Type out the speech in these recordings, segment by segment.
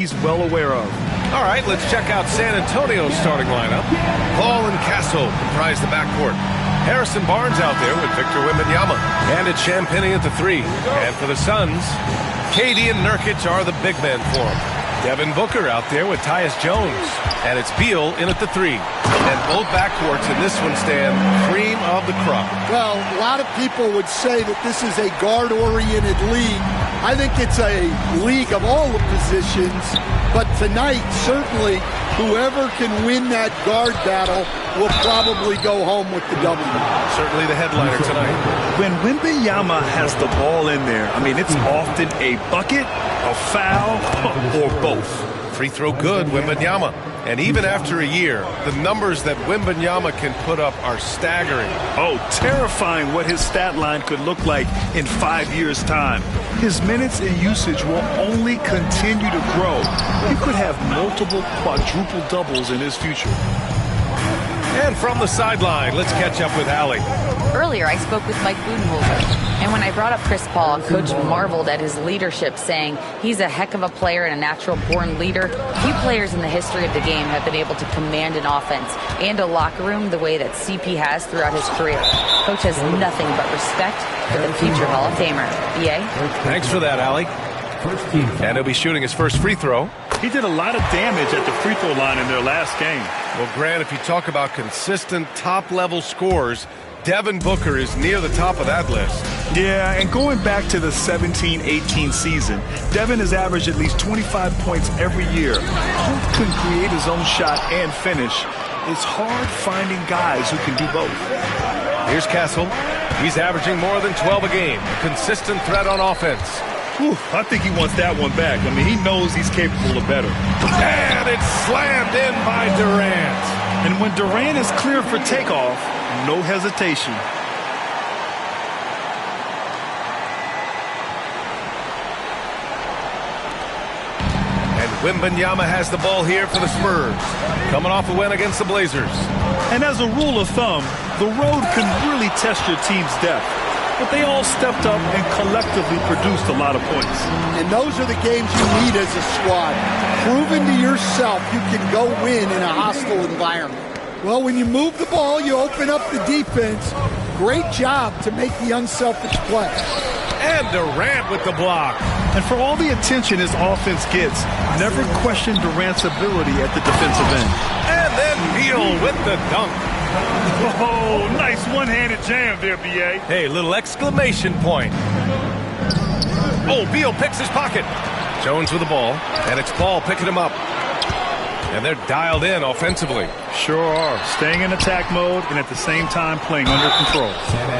he's well aware of. All right, let's check out San Antonio's starting lineup. Paul and Castle comprise the backcourt. Harrison Barnes out there with Victor Wembanyama. And it's Champagnie at the 3. And for the Suns, KD and Nurkic are the big men for him. Devin Booker out there with Tyus Jones. And it's Beal in at the 3. And both backcourts in this one stand cream of the crop. Well, a lot of people would say that this is a guard-oriented league. I think it's a league of all the positions. But tonight, certainly, whoever can win that guard battle will probably go home with the W. Certainly the headliner tonight. When Wembanyama has the ball in there, I mean, it's often a bucket, a foul, or both. Free throw good, Wembanyama. And even after a year, the numbers that Wembanyama can put up are staggering. Oh, terrifying what his stat line could look like in 5 years' time. His minutes and usage will only continue to grow. He could have multiple quadruple doubles in his future. And from the sideline, let's catch up with Allie. Earlier, I spoke with Mike Budenholzer, and when I brought up Chris Paul, Coach marveled at his leadership, saying he's a heck of a player and a natural-born leader. Few players in the history of the game have been able to command an offense and a locker room the way that CP has throughout his career. Coach has nothing but respect for the future Hall of Famer. B.A.? Thanks for that, Allie. And he'll be shooting his first free throw. He did a lot of damage at the free throw line in their last game. Well, Grant, if you talk about consistent top-level scores, Devin Booker is near the top of that list. Yeah, and going back to the 17-18 season, Devin has averaged at least 25 points every year. Both can create his own shot and finish. It's hard finding guys who can do both. Here's Castle. He's averaging more than 12 a game. A consistent threat on offense. Whew, I think he wants that one back. I mean, he knows he's capable of better. And it's slammed in by Durant. And when Durant is cleared for takeoff, no hesitation. And Wembanyama has the ball here for the Spurs. Coming off a win against the Blazers. And as a rule of thumb, the road can really test your team's depth. But they all stepped up and collectively produced a lot of points. And those are the games you need as a squad. Proving to yourself you can go win in a hostile environment. Well, when you move the ball, you open up the defense. Great job to make the unselfish play. And Durant with the block. And for all the attention his offense gets, never question Durant's ability at the defensive end. And then Beal with the dunk. Oh, nice one-handed jam there, B.A. Hey, little exclamation point. Oh, Beal picks his pocket. Jones with the ball, and it's Paul picking him up. And they're dialed in offensively. Sure are. Staying in attack mode and at the same time playing under control.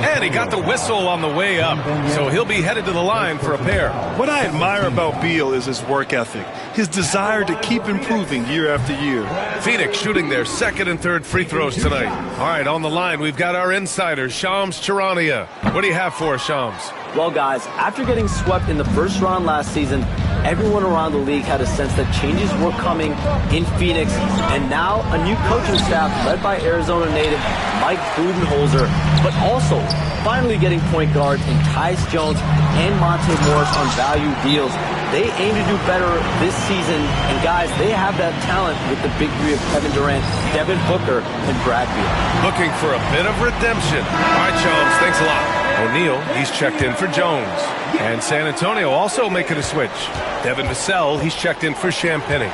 And he got the whistle on the way up, so he'll be headed to the line for a pair. What I admire about Beal is his work ethic, his desire to keep improving year after year. Phoenix shooting their second and third free throws tonight. All right, on the line, we've got our insider, Shams Charania. What do you have for us, Shams? Well, guys, after getting swept in the first round last season, everyone around the league had a sense that changes were coming in Phoenix, and now a new coaching staff led by Arizona native Mike Budenholzer, but also finally getting point guards in Tyus Jones and Monte Morris on value deals. They aim to do better this season, and guys, they have that talent with the big three of Kevin Durant, Devin Booker, and Brad Beal. Looking for a bit of redemption. All right, Shams, thanks a lot. O'Neal, he's checked in for Jones. And San Antonio also making a switch. Devin Vassell, he's checked in for Champagnie.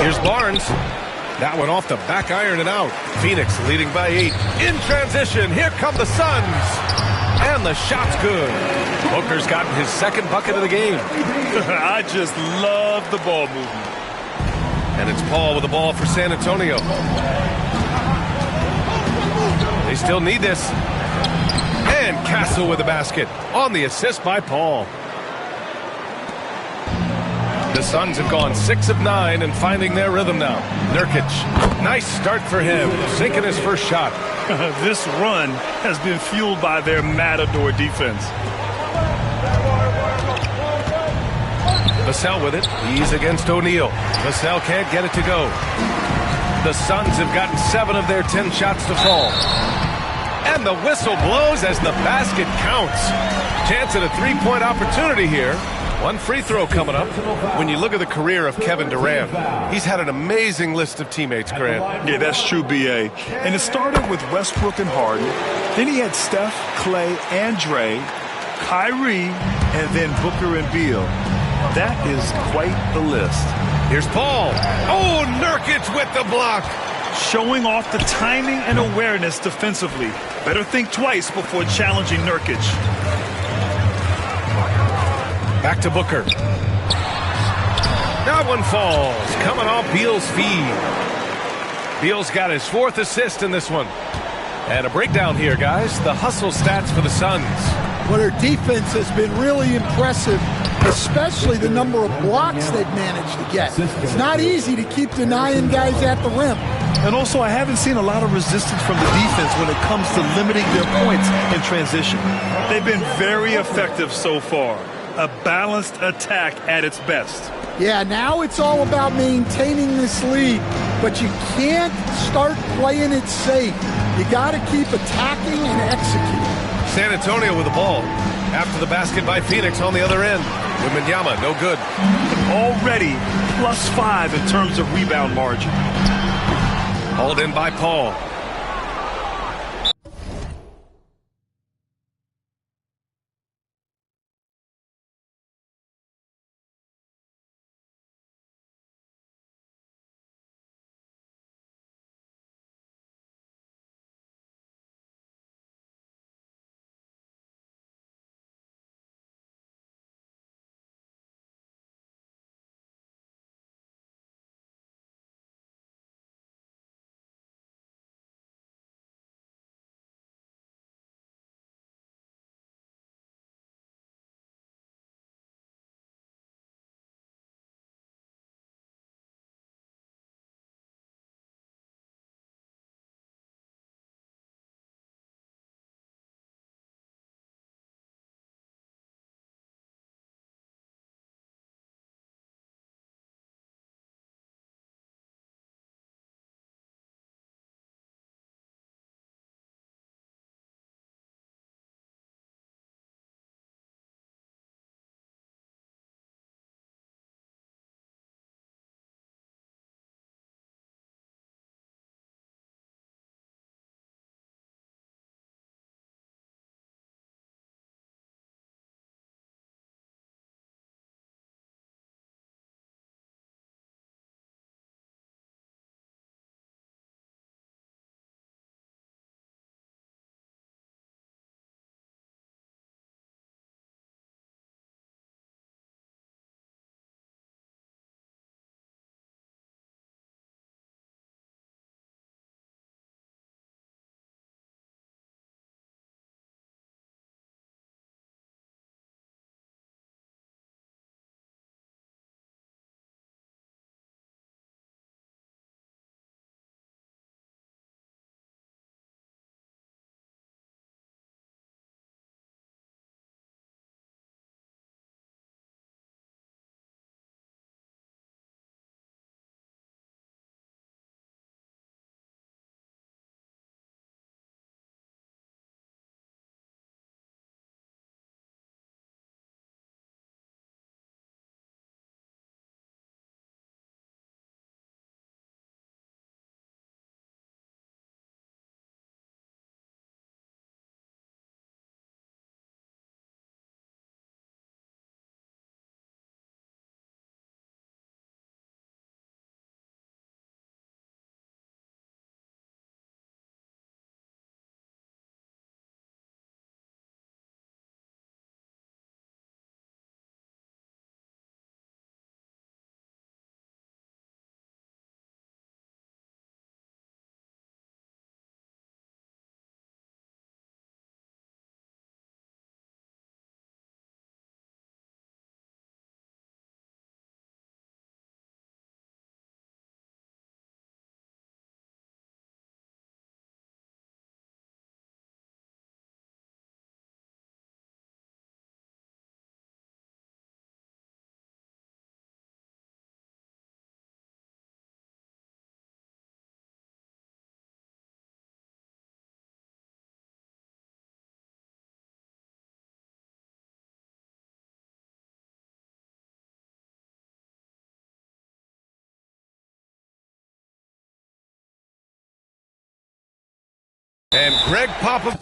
Here's Barnes. That one off the back iron and out. Phoenix leading by 8. In transition, here come the Suns. And the shot's good. Booker's gotten his second bucket of the game. I just love the ball movement. And it's Paul with the ball for San Antonio. They still need this. And Castle with the basket on the assist by Paul. The Suns have gone 6 of 9 and finding their rhythm now. Nurkic, nice start for him, sinking his first shot. This run has been fueled by their matador defense. Vassell with it. He's against O'Neal. Vassell can't get it to go. The Suns have gotten 7 of their 10 shots to fall. And the whistle blows as the basket counts. Chance at a three-point opportunity here. One free throw coming up. When you look at the career of Kevin Durant, he's had an amazing list of teammates, Grant. Yeah, that's true, B.A. And it started with Westbrook and Harden. Then he had Steph, Clay, and Dre, Kyrie, and then Booker and Beal. That is quite the list. Here's Paul. Oh, Nurkic with the block. Showing off the timing and awareness defensively. Better think twice before challenging Nurkic. Back to Booker. That one falls. Coming off Beal's feed. Beal's got his 4th assist in this one. And a breakdown here, guys. The hustle stats for the Suns. Well, their defense has been really impressive, especially the number of blocks they've managed to get. It's not easy to keep denying guys at the rim. And also, I haven't seen a lot of resistance from the defense when it comes to limiting their points in transition. They've been very effective so far. A balanced attack at its best. Yeah, now it's all about maintaining this lead, but you can't start playing it safe. You got to keep attacking and executing. San Antonio with the ball. After the basket by Phoenix on the other end. Wembanyama, no good. Already +5 in terms of rebound margin. Hauled in by Paul. And Greg Popovich.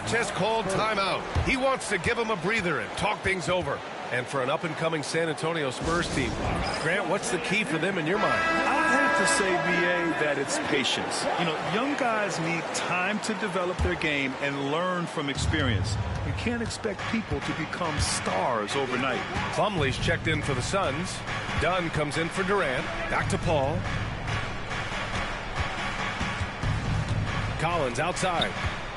Has called timeout. He wants to give him a breather and talk things over. And for an up-and-coming San Antonio Spurs team, Grant, what's the key for them in your mind? I'd have to say, BA, that it's patience. You know, young guys need time to develop their game and learn from experience. You can't expect people to become stars overnight. Plumlee's checked in for the Suns. Dunn comes in for Durant. Back to Paul. Collins outside.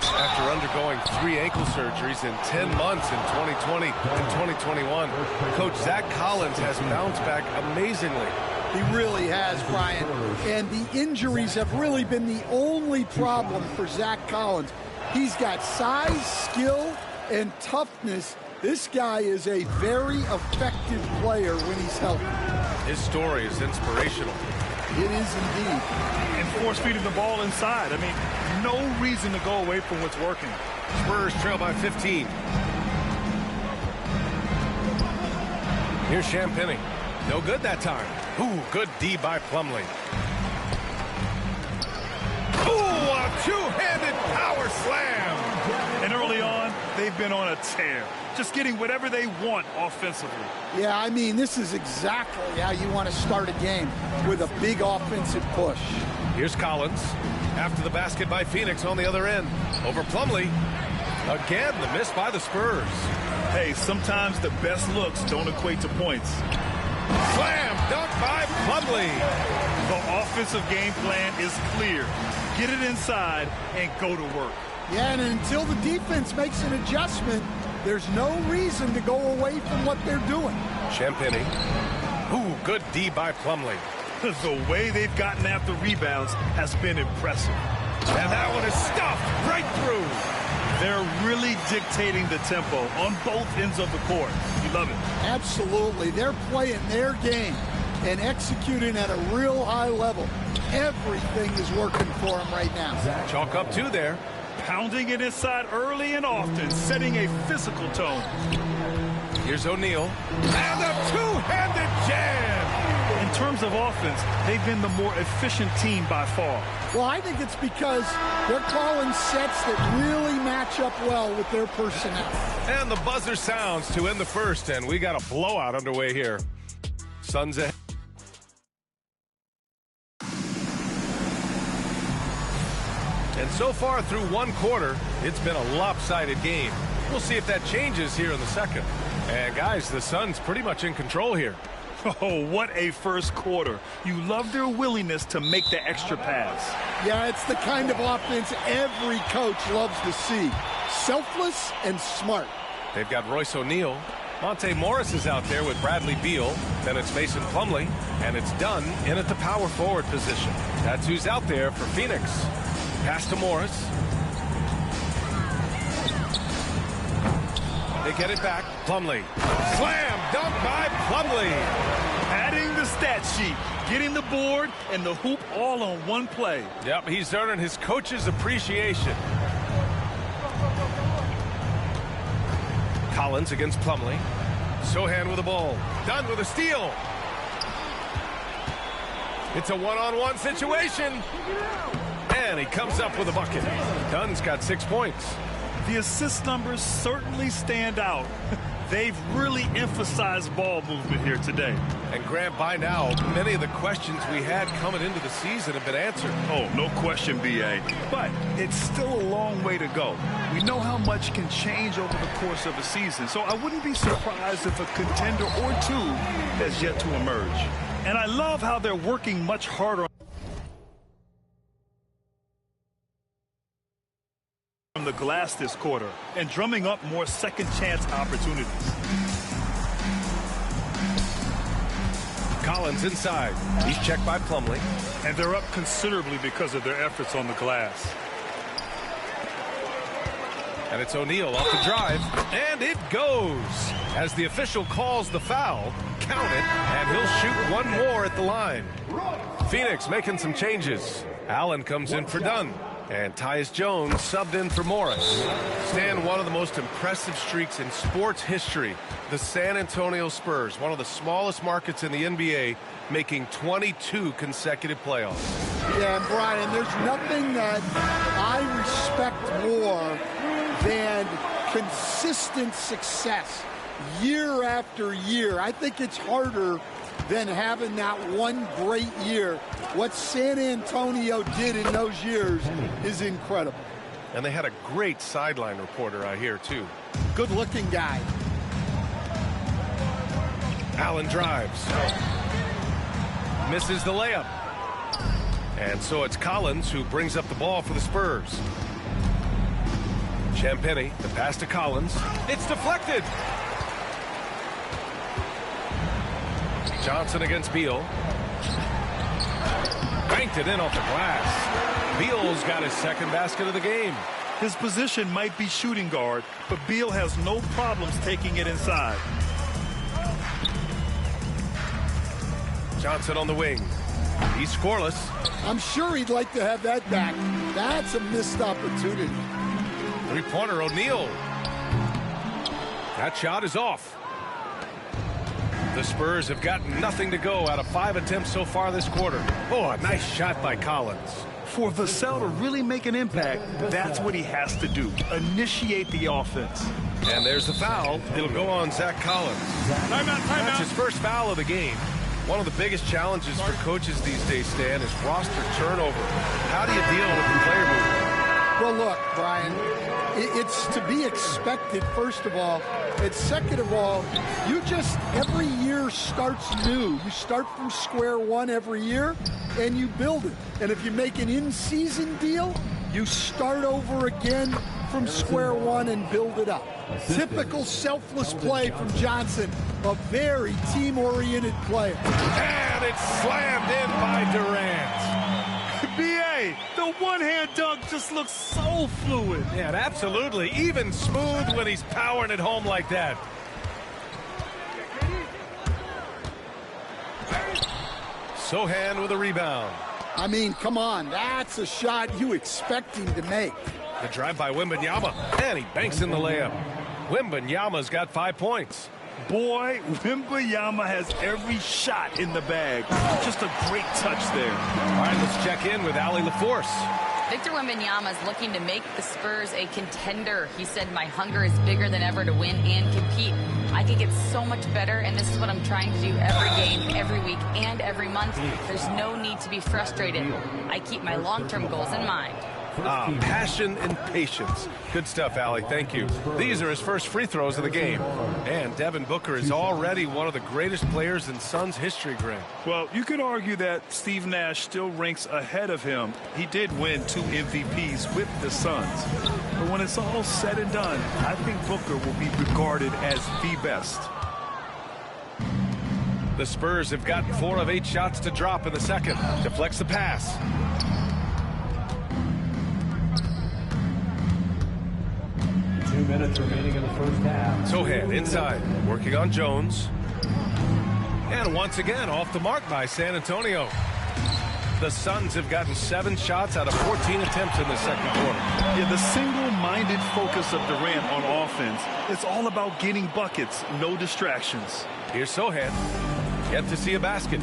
After undergoing 3 ankle surgeries in 10 months in 2020 and 2021, Coach Zach Collins has bounced back amazingly. He really has, Brian. And the injuries have really been the only problem for Zach Collins. He's got size, skill, and toughness. This guy is a very effective player when he's healthy. His story is inspirational. It is indeed. And force feeding the ball inside. I mean, no reason to go away from what's working. Spurs trail by 15. Here's Champagnie. No good that time. Ooh, good D by Plumlee. Ooh, a two-handed power slam. And early on, they've been on a tear. Just getting whatever they want offensively. Yeah, I mean, this is exactly how you want to start a game, with a big offensive push. Here's Collins. After the basket by Phoenix on the other end. Over Plumlee. Again, the miss by the Spurs. Hey, sometimes the best looks don't equate to points. Slam dunk by Plumlee. The offensive game plan is clear. Get it inside and go to work. Yeah, and until the defense makes an adjustment, there's no reason to go away from what they're doing. Champagnie. Ooh, good D by Plumlee. The way they've gotten after rebounds has been impressive. And that one is stuffed right through. They're really dictating the tempo on both ends of the court. You love it. Absolutely. They're playing their game and executing at a real high level. Everything is working for them right now. Chalk up 2 there. Pounding it inside early and often, setting a physical tone. Here's O'Neal. And a two-handed jam. In terms of offense, they've been the more efficient team by far. Well, I think it's because they're calling sets that really match up well with their personnel. And the buzzer sounds to end the first, and we got a blowout underway here. Suns ahead. And so far through 1 quarter, it's been a lopsided game. We'll see if that changes here in the second. And guys, the Suns pretty much in control here. Oh, what a first quarter. You love their willingness to make the extra pass. Yeah, it's the kind of offense every coach loves to see. Selfless and smart. They've got Royce O'Neal. Monte Morris is out there with Bradley Beal. Then it's Mason Plumlee. And it's Dunn in at the power forward position. That's who's out there for Phoenix. Pass to Morris. They get it back. Plumlee. Slam dunk by Plumlee. Adding the stat sheet, getting the board and the hoop all on one play. Yep, he's earning his coach's appreciation. Collins against Plumlee. Sohan with the ball. Dunn with a steal. It's a one-on-one situation. And he comes up with a bucket. Dunn's got 6 points. The assist numbers certainly stand out. They've really emphasized ball movement here today. And Grant, by now, many of the questions we had coming into the season have been answered. Oh, no question, B.A. But it's still a long way to go. We know how much can change over the course of a season, so I wouldn't be surprised if a contender or two has yet to emerge. And I love how they're working much harder from the glass this quarter and drumming up more second chance opportunities. Collins inside. He's checked by Plumlee. And they're up considerably because of their efforts on the glass. And it's O'Neal off the drive. And it goes. As the official calls the foul, count it, and he'll shoot one more at the line. Phoenix making some changes. Allen comes in for Dunn. And Tyus Jones subbed in for Morris. Stan, one of the most impressive streaks in sports history. The San Antonio Spurs, one of the smallest markets in the NBA, making 22 consecutive playoffs. Yeah, and Brian, there's nothing that I respect more than consistent success year after year. I think it's harder than having that one great year. What San Antonio did in those years is incredible. And they had a great sideline reporter, I hear, too. Good-looking guy. Allen drives. Misses the layup. And so it's Collins who brings up the ball for the Spurs. Champagnie, the pass to Collins. It's deflected. Johnson against Beal. Banked it in off the glass. Beal's got his second basket of the game. His position might be shooting guard, but Beal has no problems taking it inside. Johnson on the wing. He's scoreless. I'm sure he'd like to have that back. That's a missed opportunity. Three-pointer, O'Neal. That shot is off. The Spurs have got nothing to go out of 5 attempts so far this quarter. Oh, a nice shot by Collins. For Vassell to really make an impact, that's what he has to do. Initiate the offense. And there's the foul. It'll go on Zach Collins. That's his first foul of the game. One of the biggest challenges for coaches these days, Stan, is roster turnover. How do you deal with the player movement? Well, look, Brian, it's to be expected, first of all. And second of all, you just, every year starts new. You start from square one every year, and you build it. And if you make an in-season deal, you start over again from square one and build it up. Typical selfless play from Johnson, a very team-oriented player. And it's slammed in by Durant. B.A., the one-hand dunk just looks so fluid. Yeah, absolutely. Even smooth when he's powering it home like that. Sochan with a rebound. I mean, come on. That's a shot you expect him to make. The drive by Wembanyama. And he banks in the layup. Wembanyama's got 5 points. Boy, Wembanyama has every shot in the bag. Just a great touch there. All right, let's check in with Allie LaForce. Victor Wembanyama is looking to make the Spurs a contender. He said, my hunger is bigger than ever to win and compete. I can get so much better, and this is what I'm trying to do every game, every week, and every month. There's no need to be frustrated. I keep my long-term goals in mind. Passion and patience. Good stuff, Allie. Thank you. These are his first free throws of the game. And Devin Booker is already one of the greatest players in Suns history, Grant. Well, you could argue that Steve Nash still ranks ahead of him. He did win 2 MVPs with the Suns. But when it's all said and done, I think Booker will be regarded as the best. The Spurs have gotten 4 of 8 shots to drop in the second. Deflects the pass. 2 minutes remaining in the first half. Sochan inside, working on Jones. And once again, off the mark by San Antonio. The Suns have gotten 7 shots out of 14 attempts in the second quarter. Yeah, the single-minded focus of Durant on offense, it's all about getting buckets, no distractions. Here's Sochan. Yet to see a basket.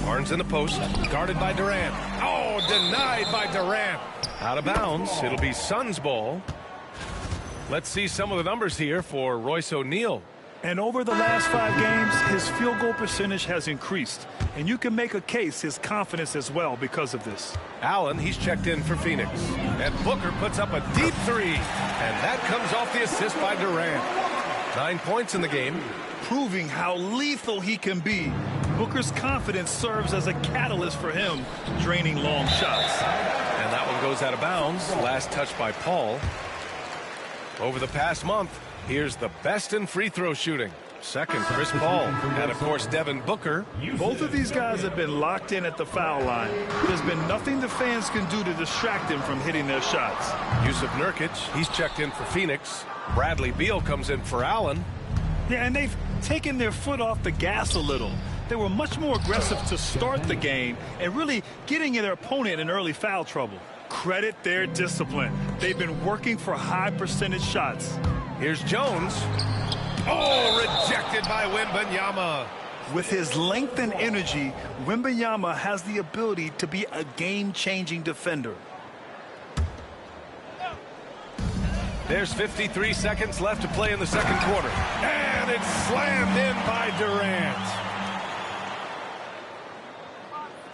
Barnes in the post, guarded by Durant. Oh, denied by Durant. Out of bounds. It'll be Suns ball. Let's see some of the numbers here for Royce O'Neal. And over the last 5 games, his field goal percentage has increased. And you can make a case his confidence as well because of this. Allen, he's checked in for Phoenix. And Booker puts up a deep 3. And that comes off the assist by Durant. 9 points in the game. Proving how lethal he can be. Booker's confidence serves as a catalyst for him, draining long shots. And that one goes out of bounds. Last touch by Paul. Over the past month, here's the best in free throw shooting. Second, Chris Paul. And, of course, Devin Booker. Both of these guys have been locked in at the foul line. There's been nothing the fans can do to distract them from hitting their shots. Yusuf Nurkic, he's checked in for Phoenix. Bradley Beal comes in for Allen. Yeah, and they've taken their foot off the gas a little. They were much more aggressive to start the game and really getting their opponent in early foul trouble. Credit their discipline. They've been working for high percentage shots. Here's Jones. Oh, rejected by Wembanyama. With his length and energy, Wembanyama has the ability to be a game-changing defender. There's 53 seconds left to play in the second quarter. And it's slammed in by Durant.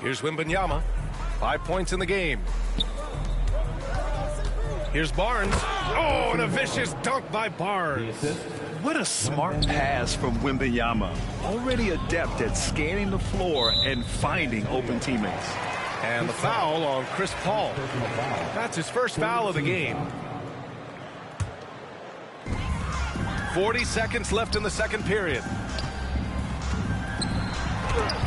Here's Wembanyama. 5 points in the game. Here's Barnes. Oh, and a vicious dunk by Barnes. What a smart pass from Wembanyama. Already adept at scanning the floor and finding open teammates. And the foul on Chris Paul. That's his first foul of the game. 40 seconds left in the second period.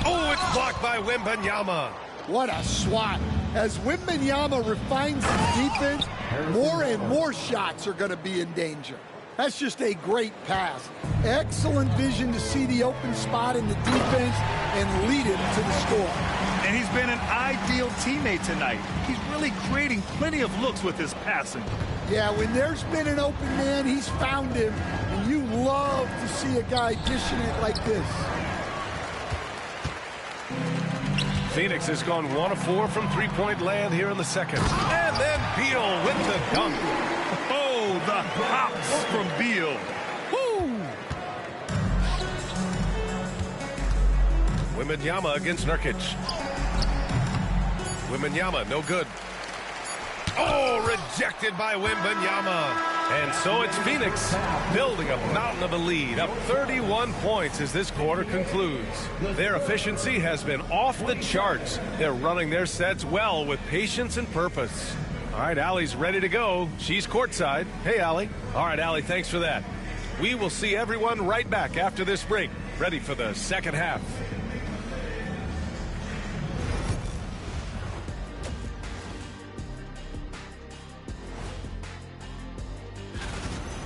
Oh, it's blocked by Wembanyama. What a swat. As Wembanyama refines his defense, more and more shots are going to be in danger. That's just a great pass. Excellent vision to see the open spot in the defense and lead him to the score. And he's been an ideal teammate tonight. He's really creating plenty of looks with his passing. Yeah, when there's been an open man, he's found him. And you love to see a guy dishing it like this. Phoenix has gone 1 of 4 from three-point land here in the second. And then Beal with the dunk. Oh, the hops from Beal. Woo! Wembanyama against Nurkic. Wembanyama, no good. Oh, rejected by Wembanyama. And so it's Phoenix building a mountain of a lead, up 31 points as this quarter concludes. Their efficiency has been off the charts. They're running their sets well with patience and purpose. All right, Allie's ready to go. She's courtside. Hey, Allie. All right, Allie, thanks for that. We will see everyone right back after this break, ready for the second half.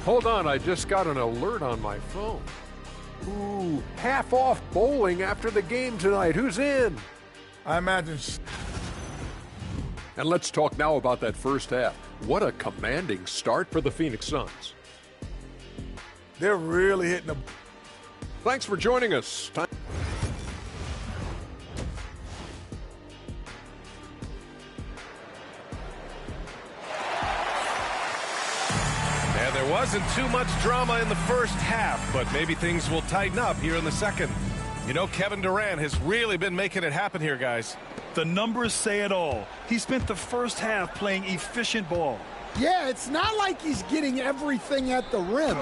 Hold on, I just got an alert on my phone. Ooh, half off bowling after the game tonight. Who's in? I imagine. And let's talk now about that first half. What a commanding start for the Phoenix Suns. They're really hitting the... Thanks for joining us. There wasn't too much drama in the first half, but maybe things will tighten up here in the second. You know, Kevin Durant has really been making it happen here, guys. The numbers say it all. He spent the first half playing efficient ball. Yeah, it's not like he's getting everything at the rim.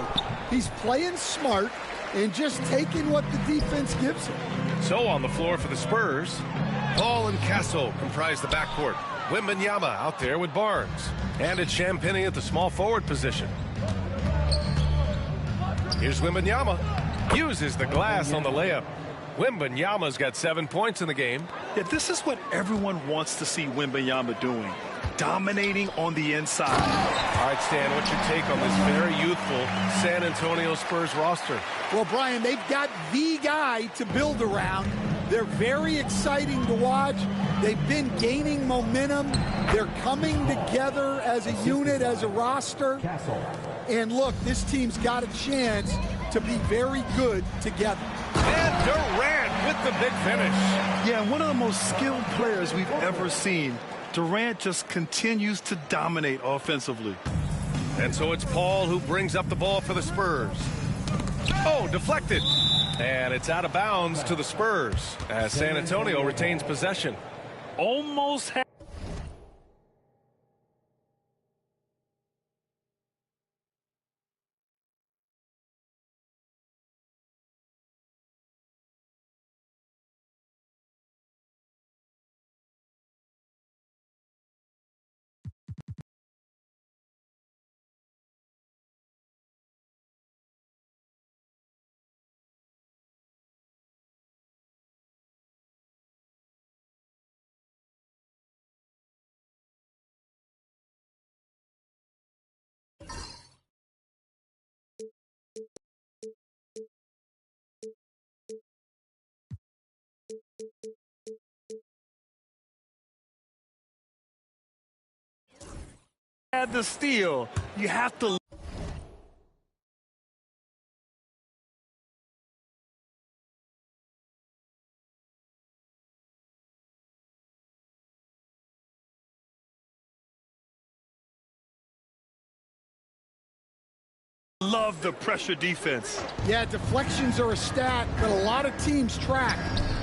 He's playing smart and just taking what the defense gives him. So on the floor for the Spurs, Paul and Castle comprise the backcourt. Wembanyama out there with Barnes. And it's Champagnie at the small forward position. Here's Wembanyama. Uses the glass on the layup. Wembanyama's got 7 points in the game. Yeah, this is what everyone wants to see Wembanyama doing. Dominating on the inside. All right, Stan, what's your take on this very youthful San Antonio Spurs roster? Well, Brian, they've got the guy to build around. They're very exciting to watch. They've been gaining momentum. They're coming together as a unit, as a roster. And look, this team's got a chance to be very good together. And Durant with the big finish. Yeah, one of the most skilled players we've ever seen. Durant just continues to dominate offensively. And so it's Paul who brings up the ball for the Spurs. Oh, deflected. And it's out of bounds to the Spurs as San Antonio retains possession. Almost had the steal. You have to love the pressure defense. Yeah, deflections are a stat that a lot of teams track,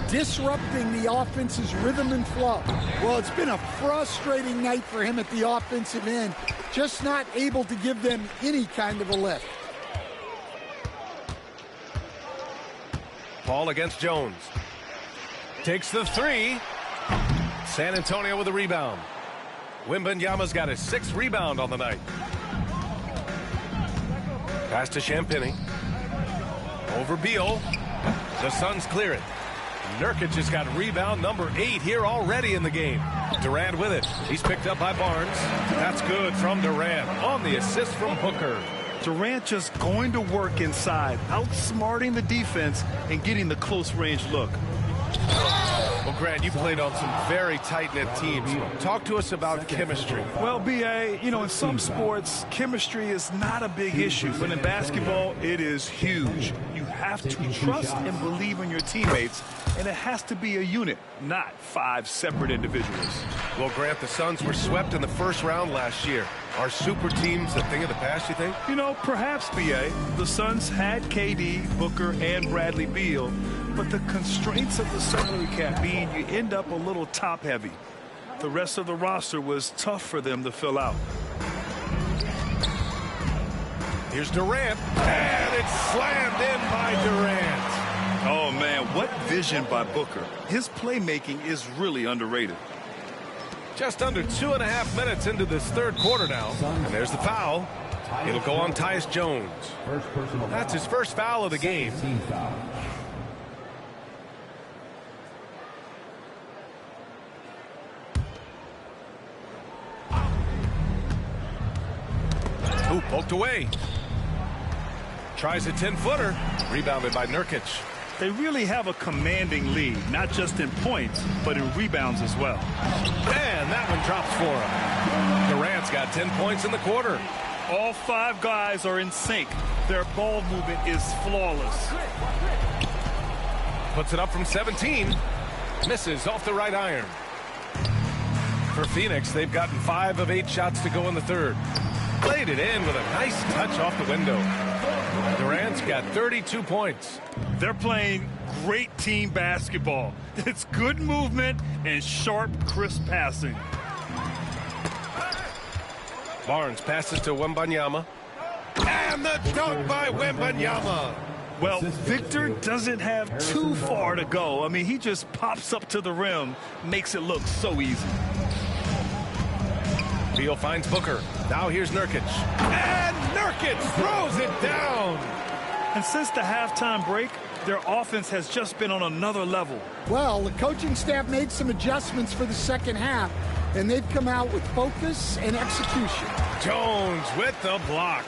disrupting the offense's rhythm and flow. Well, it's been a frustrating night for him at the offensive end, just not able to give them any kind of a lift. Paul against Jones. Takes the three. San Antonio with a rebound. Wembanyama's got his 6th rebound on the night. Pass to Champagnie. Over Beal. The Suns clear it. Nurkic has got rebound number 8 here already in the game. Durant with it. He's picked up by Barnes. That's good from Durant on the assist from Booker. Durant just going to work inside, outsmarting the defense and getting the close-range look. Well, Grant, you played on some very tight-knit teams. Talk to us about chemistry. Well, B.A., you know, in some sports, chemistry is not a big issue, but in basketball, it is huge. You have to trust and believe in your teammates, and it has to be a unit, not 5 separate individuals. Well, Grant, the Suns were swept in the first round last year. Are super teams a thing of the past, you think? You know, perhaps, B.A. The Suns had KD, Booker, and Bradley Beal, but the constraints of the salary cap mean you end up a little top-heavy. The rest of the roster was tough for them to fill out. Here's Durant, and it's slammed in by Durant. Oh, man, what vision by Booker. His playmaking is really underrated. Just under 2.5 minutes into this third quarter now, and there's the foul. It'll go on Tyus Jones. That's his first foul of the game. Ooh, poked away. Tries a 10-footer. Rebounded by Nurkic. They really have a commanding lead, not just in points, but in rebounds as well. And that one drops for him. Durant's got 10 points in the quarter. All 5 guys are in sync. Their ball movement is flawless. Puts it up from 17. Misses off the right iron. For Phoenix, they've gotten 5 of 8 shots to go in the third. Played it in with a nice touch off the window. Durant's got 32 points. They're playing great team basketball. It's good movement and sharp, crisp passing. Barnes passes to Wembanyama. And the dunk by Wembanyama. Well, Victor doesn't have too far to go. I mean, he just pops up to the rim, makes it look so easy. Beal finds Booker. Now here's Nurkic. And Nurkic throws it down. And since the halftime break, their offense has just been on another level. Well, the coaching staff made some adjustments for the second half, and they've come out with focus and execution. Jones with the block.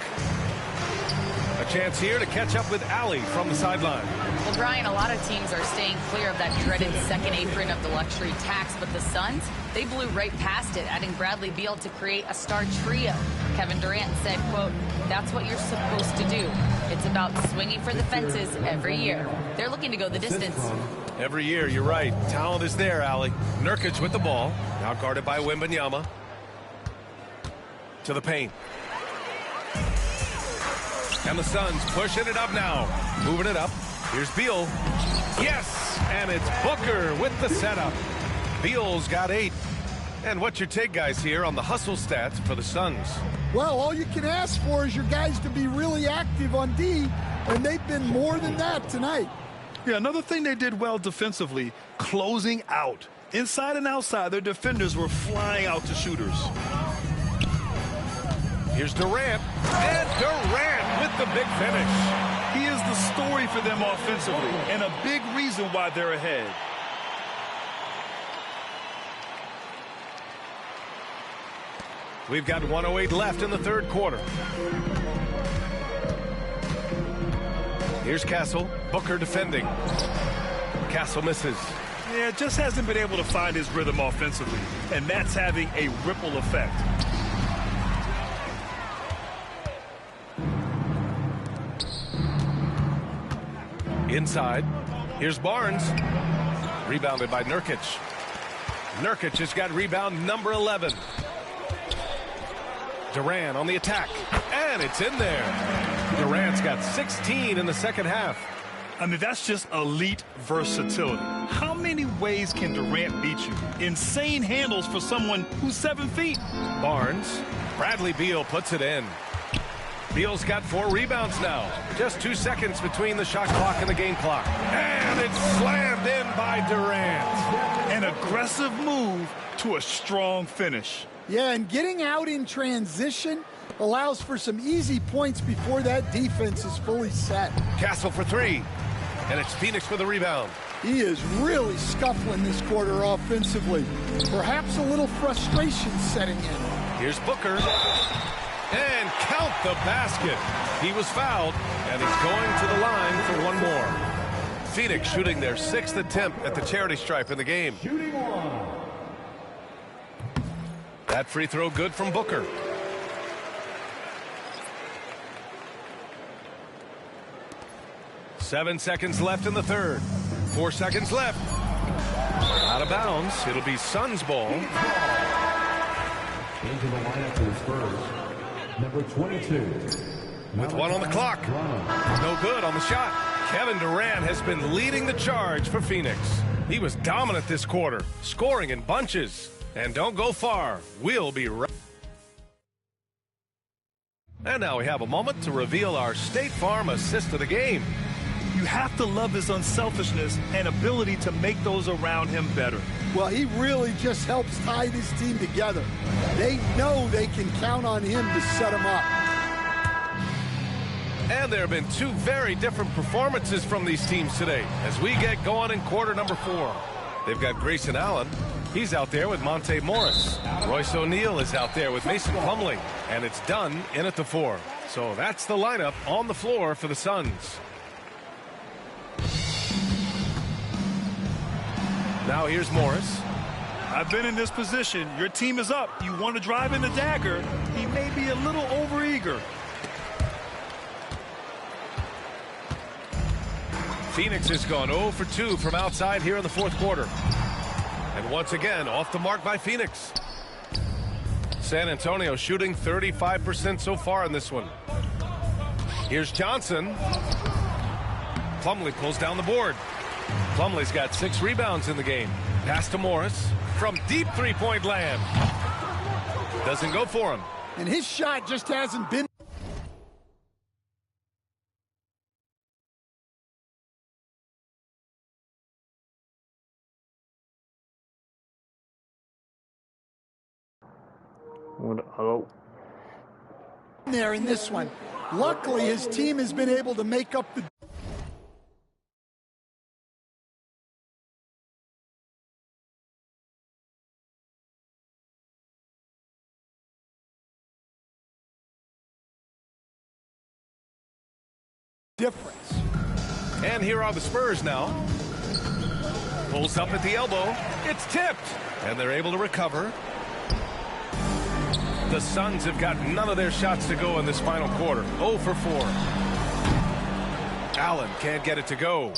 A chance here to catch up with Allie from the sideline. Well, Brian, a lot of teams are staying clear of that dreaded second apron of the luxury tax, but the Suns, they blew right past it, adding Bradley Beal to create a star trio. Kevin Durant said, quote, "That's what you're supposed to do. It's about swinging for the fences every year." They're looking to go the distance. Every year, you're right. Talent is there, Allie. Nurkic with the ball. Now guarded by Wembanyama. To the paint. And the Suns pushing it up now. Moving it up. Here's Beal. Yes! And it's Booker with the setup. Beal's got 8. And what's your take, guys, here on the hustle stats for the Suns? Well, all you can ask for is your guys to be really active on D, and they've been more than that tonight. Yeah, another thing they did well defensively, closing out. Inside and outside, their defenders were flying out to shooters. Here's Durant. And Durant with the big finish. He is the story for them offensively, and a big reason why they're ahead. We've got 1:08 left in the third quarter. Here's Castle. Booker defending. Castle misses. Yeah, just hasn't been able to find his rhythm offensively, and that's having a ripple effect. Inside. Here's Barnes. Rebounded by Nurkic. Nurkic has got rebound number 11. Durant on the attack. And it's in there. Durant's got 16 in the second half. I mean, that's just elite versatility. How many ways can Durant beat you? Insane handles for someone who's 7 feet. Barnes. Bradley Beal puts it in. Beal's got 4 rebounds now. Just 2 seconds between the shot clock and the game clock. And it's slammed in by Durant. An aggressive move to a strong finish. Yeah, and getting out in transition allows for some easy points before that defense is fully set. Castle for 3. And it's Phoenix with a rebound. He is really scuffling this quarter offensively. Perhaps a little frustration setting in. Here's Booker. And count the basket. He was fouled, and he's going to the line for one more. Phoenix shooting their 6th attempt at the charity stripe in the game. That free throw good from Booker. Seven seconds left in the third. 4 seconds left. Out of bounds. It'll be Suns ball. Into the lineup for the Spurs, number 22. With 1 on the clock. No good on the shot. Kevin Durant has been leading the charge for Phoenix. He was dominant this quarter, scoring in bunches. And don't go far. We'll be right. And now we have a moment to reveal our State Farm assist of the game. You have to love his unselfishness and ability to make those around him better. Well, he really just helps tie this team together. They know they can count on him to set them up. And there have been 2 very different performances from these teams today as we get going in quarter number 4. They've got Grayson Allen. He's out there with Monte Morris. Royce O'Neal is out there with Mason Plumlee. And it's done in at the 4. So that's the lineup on the floor for the Suns. Now here's Morris. I've been in this position. Your team is up. You want to drive in the dagger. He may be a little overeager. Phoenix has gone 0 for 2 from outside here in the 4th quarter. And once again, off the mark by Phoenix. San Antonio shooting 35% so far in this one. Here's Johnson. Plumlee pulls down the board. Plumlee's got 6 rebounds in the game. Pass to Morris from deep three-point land. Doesn't go for him. And his shot just hasn't been. Hello. There in this one. Luckily, his team has been able to make up the difference. And here are the Spurs now. Pulls up at the elbow. It's tipped. And they're able to recover. The Suns have got none of their shots to go in this final quarter. 0 for 4. Allen can't get it to go.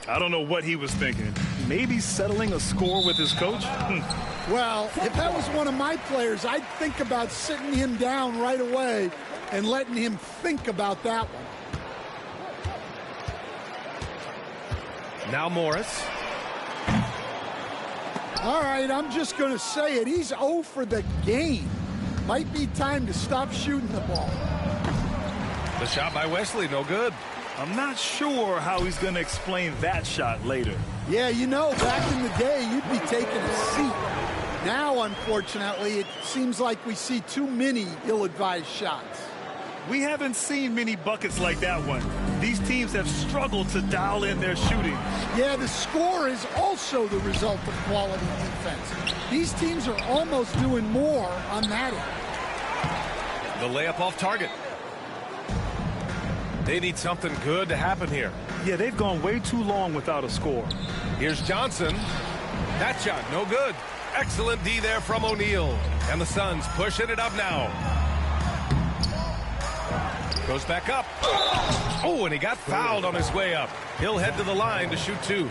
I don't know what he was thinking. Maybe settling a score with his coach? Well, if that was one of my players, I'd think about sitting him down right away and letting him think about that one. Now Morris. All right, I'm just going to say it. He's 0 for the game. Might be time to stop shooting the ball. The shot by Wesley, no good. I'm not sure how he's going to explain that shot later. Yeah, you know, back in the day, you'd be taking a seat. Now, unfortunately, it seems like we see too many ill-advised shots. We haven't seen many buckets like that one. These teams have struggled to dial in their shooting. Yeah, the score is also the result of quality defense. These teams are almost doing more on that end. The layup off target. They need something good to happen here. Yeah, they've gone way too long without a score. Here's Johnson. That shot, no good. Excellent D there from O'Neal. And the Suns pushing it up now. Goes back up. Oh, and he got fouled on his way up. He'll head to the line to shoot 2.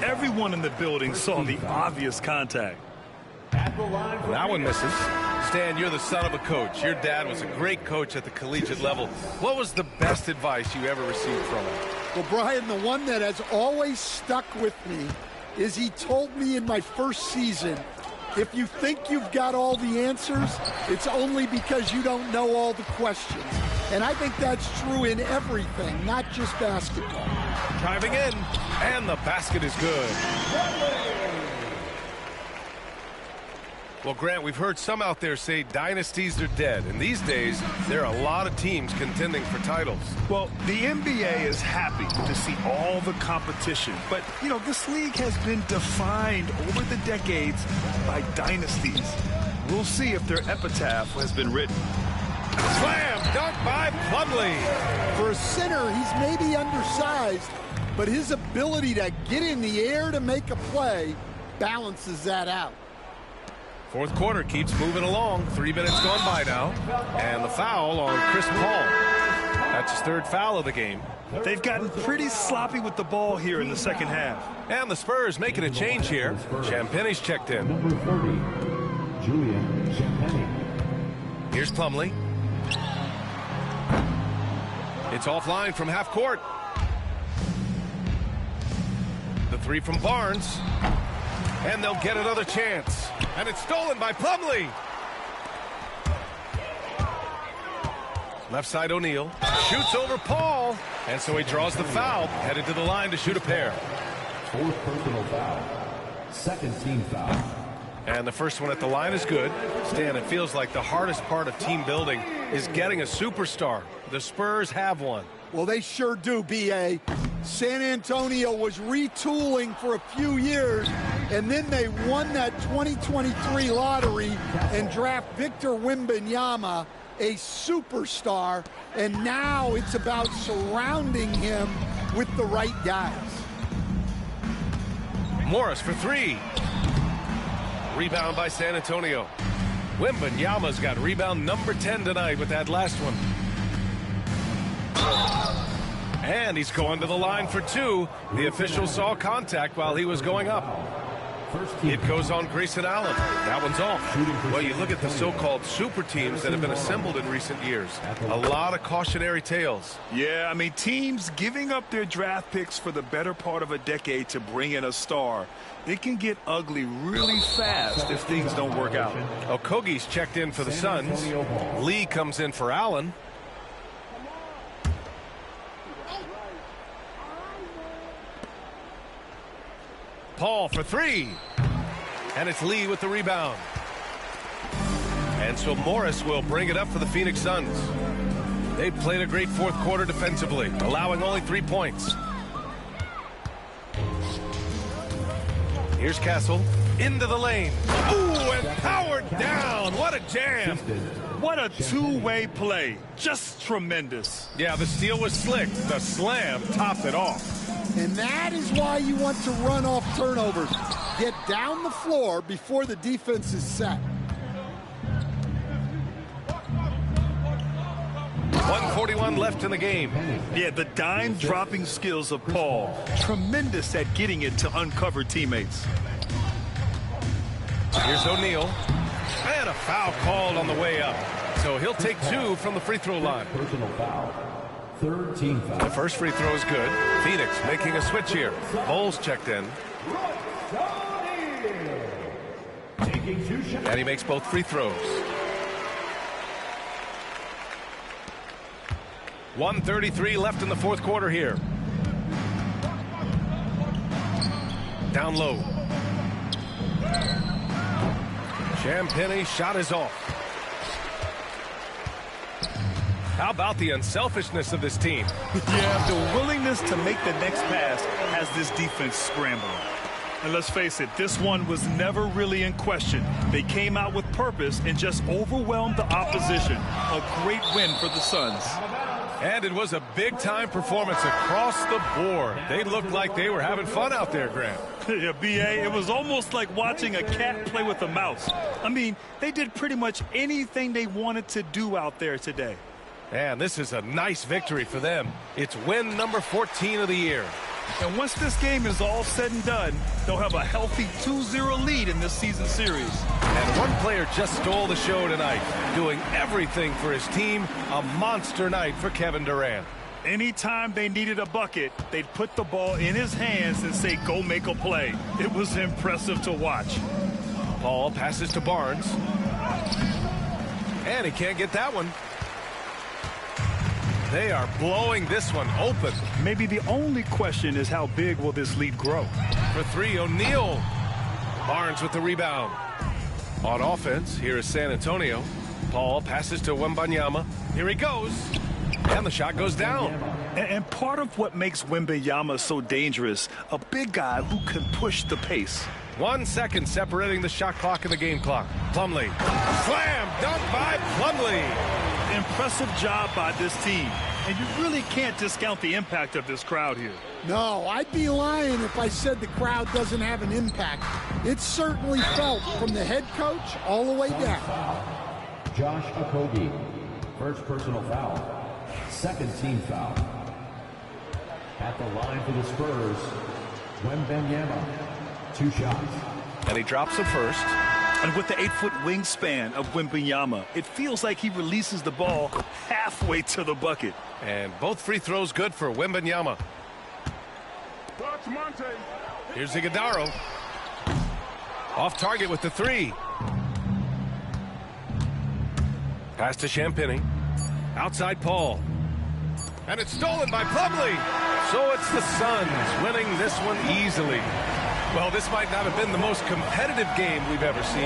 Everyone in the building saw the obvious contact. That one misses. Stan, you're the son of a coach. Your dad was a great coach at the collegiate level. What was the best advice you ever received from him? Well, Brian, the one that has always stuck with me is he told me in my first season, if you think you've got all the answers, it's only because you don't know all the questions. And I think that's true in everything, not just basketball. Driving in, and the basket is good. Well, Grant, we've heard some out there say dynasties are dead. And these days, there are a lot of teams contending for titles. Well, the NBA is happy to see all the competition. But, you know, this league has been defined over the decades by dynasties. We'll see if their epitaph has been written. Slam dunk by Plumlee. For a center, he's maybe undersized, but his ability to get in the air to make a play balances that out. Fourth quarter keeps moving along. 3 minutes gone by now. And the foul on Chris Paul. That's his 3rd foul of the game. They've gotten pretty sloppy with the ball here in the second half. And the Spurs making a change here. Champagne's checked in. Number 30, Julian Champagnie. Here's Plumlee. It's offline from half court. The 3 from Barnes. And they'll get another chance. And it's stolen by Plumlee. Left side O'Neal. Shoots over Paul. And so he draws the foul. Headed to the line to shoot a pair. 4th personal foul. 2nd team foul. And the first one at the line is good. Stan, it feels like the hardest part of team building is getting a superstar. The Spurs have one. Well, they sure do, B.A. San Antonio was retooling for a few years, and then they won that 2023 lottery and draft Victor Wembanyama, a superstar, and now it's about surrounding him with the right guys. Morris for 3. Rebound by San Antonio. Wembanyama's got rebound number 10 tonight with that last one. And he's going to the line for 2. The official saw contact while he was going up. It goes on Grayson Allen. That one's off. Well, you look at the so-called super teams that have been assembled in recent years. A lot of cautionary tales. Yeah, I mean, teams giving up their draft picks for the better part of a decade to bring in a star. It can get ugly really fast if things don't work out. Okogie's checked in for the Suns. Lee comes in for Allen. Paul for 3. And it's Lee with the rebound. And so Morris will bring it up for the Phoenix Suns. They played a great fourth quarter defensively, allowing only 3 points. Here's Castle into the lane. Ooh, and powered down. What a jam. What a two-way play. Just tremendous. Yeah, the steal was slick. The slam topped it off. And that is why you want to run off turnovers. Get down the floor before the defense is set. 1:41 left in the game. Yeah, the dime dropping skills of Paul. Tremendous at getting it to uncover teammates. Here's O'Neal. And a foul called on the way up. So he'll take 2 from the free throw line. Personal foul. 3rd team foul. The first free throw is good. Phoenix making a switch here. Bowles checked in. And he makes both free throws. 1:33 left in the fourth quarter here. Down low. Champagnie shot is off. How about the unselfishness of this team? Yeah, the willingness to make the next pass has this defense scrambling. And let's face it, this one was never really in question. They came out with purpose and just overwhelmed the opposition. A great win for the Suns. And it was a big-time performance across the board. They looked like they were having fun out there, Grant. Yeah, B.A., it was almost like watching a cat play with a mouse. I mean, they did pretty much anything they wanted to do out there today. And this is a nice victory for them. It's win number 14 of the year. And once this game is all said and done, they'll have a healthy 2-0 lead in this season series. And one player just stole the show tonight, doing everything for his team. A monster night for Kevin Durant. Anytime they needed a bucket, they'd put the ball in his hands and say, go make a play. It was impressive to watch. Paul passes to Barnes. And he can't get that one. They are blowing this one open. Maybe the only question is how big will this lead grow? For three, O'Neal. Barnes with the rebound. On offense, here is San Antonio. Paul passes to Wembanyama. Here he goes. And the shot goes down. And part of what makes Wembanyama so dangerous, a big guy who can push the pace. 1 second separating the shot clock and the game clock. Plumlee. Slam dunk by Plumlee. Impressive job by this team. And you really can't discount the impact of this crowd here. No, I'd be lying if I said the crowd doesn't have an impact. It's certainly felt from the head coach all the way down. Josh Okogie, first personal foul, second team foul. At the line for the Spurs, Wembanyama, 2 shots. And he drops the first. And with the 8-foot wingspan of Wembanyama, it feels like he releases the ball halfway to the bucket. And both free throws good for Wembanyama. Here's Iguodala. Off target with the 3. Pass to Champagnie. Outside Paul. And it's stolen by Plumlee. So it's the Suns winning this one easily. Well, this might not have been the most competitive game we've ever seen.